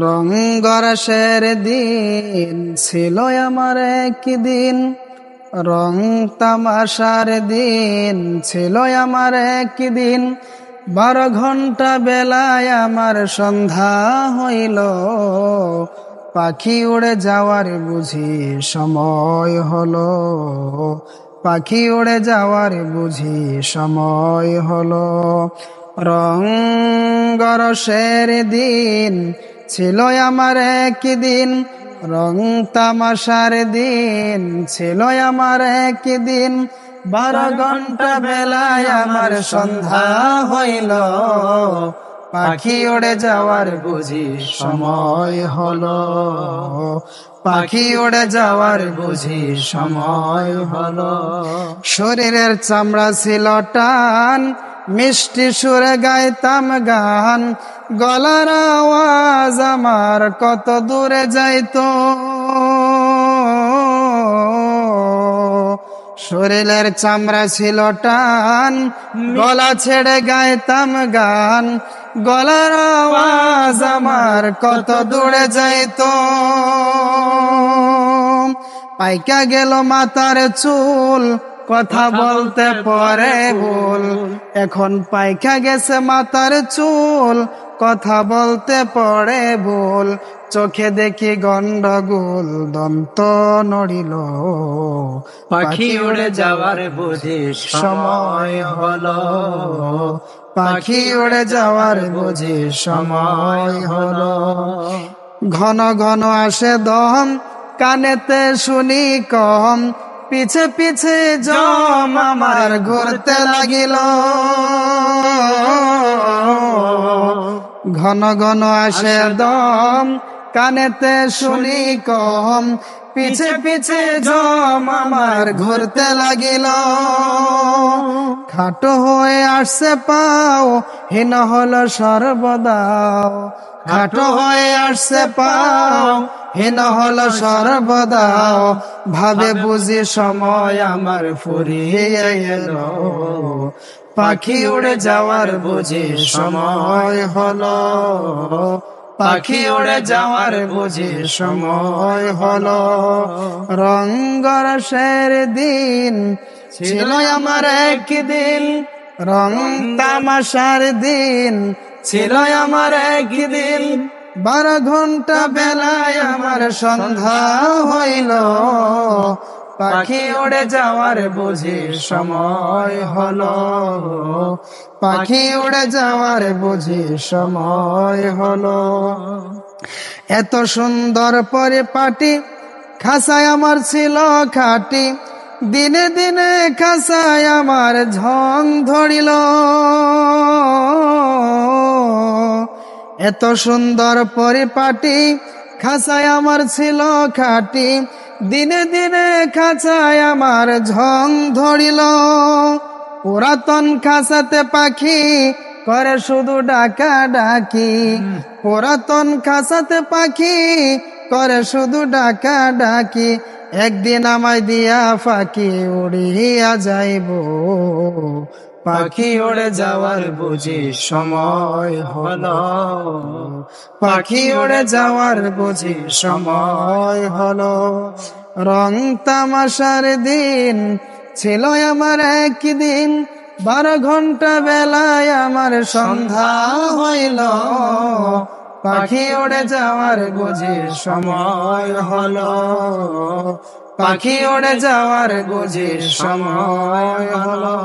রঙ্গরসের দিন ছিল আমার একদিন, রং তামাশার দিন ছিল আমার একদিন। 12 ঘন্টা বেলায় আমার সন্ধ্যা হইল, পাখি উড়ে যাওয়ার বুঝি সময় হলো, পাখি উড়ে যাওয়ার বুঝি সময় হলো। রঙ্গরসের দিন ছিল আমার একদিন, রং তামাশার দিন ছিল আমার একদিন। 12 ঘন্টা বেলায় আমার সন্ধ্যা হইল, পাখি উড়ে যাওয়ার বুঝি সময় হলো, পাখি উড়ে যাওয়ার বুঝি সময় হলো। শরীরের চামড়া ছিল টান, মিষ্টি সুরে গাইতাম গান, গলার আওয়াজ আমার কত দূরে যাইতো। শরীরের চামড়া ছিল টান, গলা ছেড়ে গাইতাম গান, গলার আওয়াজ আমার কত দূরে যাইতো। পাইকা গেল মাথার চুল, কথা বলতে পরে ভুল। এখন পাইকা গেছে মাথার চুল, কথা বলতে পড়ে ভুল। চোখে দেখি গন্ডগোল, দন্ত নড়িল, পাখি উড়ে যাওয়ার বুঝি সময় হলো, পাখি উড়ে যাওয়ার বুঝি সময় হলো। ঘন ঘন আসে দম, কানেতে শুনি কম, পিছে পিছে জম আমার ঘুরতে লাগিল। ঘন ঘন আসে দম, কানেতে শুনি কম, পিছে পিছে জম আমার ঘুরতে লাগিল। খাটো হয়ে আসছে পাও, হীন হলো সর্বদাও। খাটো হয়ে আসছে পাও, হীন হলো সর্বদাও। ভাবে বুঝি সময় আমার ফুরিয়ে এলো, পাখি উড়ে যাওয়ার বুঝি সময় হলো, পাখি উড়ে যাওয়ার বুঝি সময় হলো। রঙ্গরসের দিন ছিল আমার একদিন, রং তামাশার দিন ছিল আমার একদিন। 12 ঘন্টা বেলায় আমার সন্ধ্যা হইল, পাখি উড়ে যাওয়ার বুঝি সময় হলো, পাখি উড়ে যাওয়ার বুঝি সময় হলো। এত সুন্দর পরিপাটি, খাসায় আমার ছিল খাটি, দিনে দিনে খাসায় আমার ঝং ধরিল। এত সুন্দর পরিপাটি, খাঁচায় আমার ছিল খাটি, দিনে দিনে খাঁচায় আমার ঝং ধরিল। পুরাতন খাঁচাতে পাখি করে শুধু ডাকা ডাকি, পুরাতন খাঁচাতে পাখি করে শুধু ডাকা ডাকি। একদিন আমায় দিয়া ফাঁকি উড়িয়া যাইব, পাখি উড়ে যাওয়ার বুঝি সময় হলো, পাখি উড়ে যাওয়ার বুঝি সময় হলো। রং তামাশার দিন ছিল আমার একদিন, 12 ঘন্টা বেলায় আমার সন্ধ্যা হইল, পাখি উড়ে যাওয়ার বুঝি সময় হলো, পাখি উড়ে যাওয়ার বুঝি সময় হলো।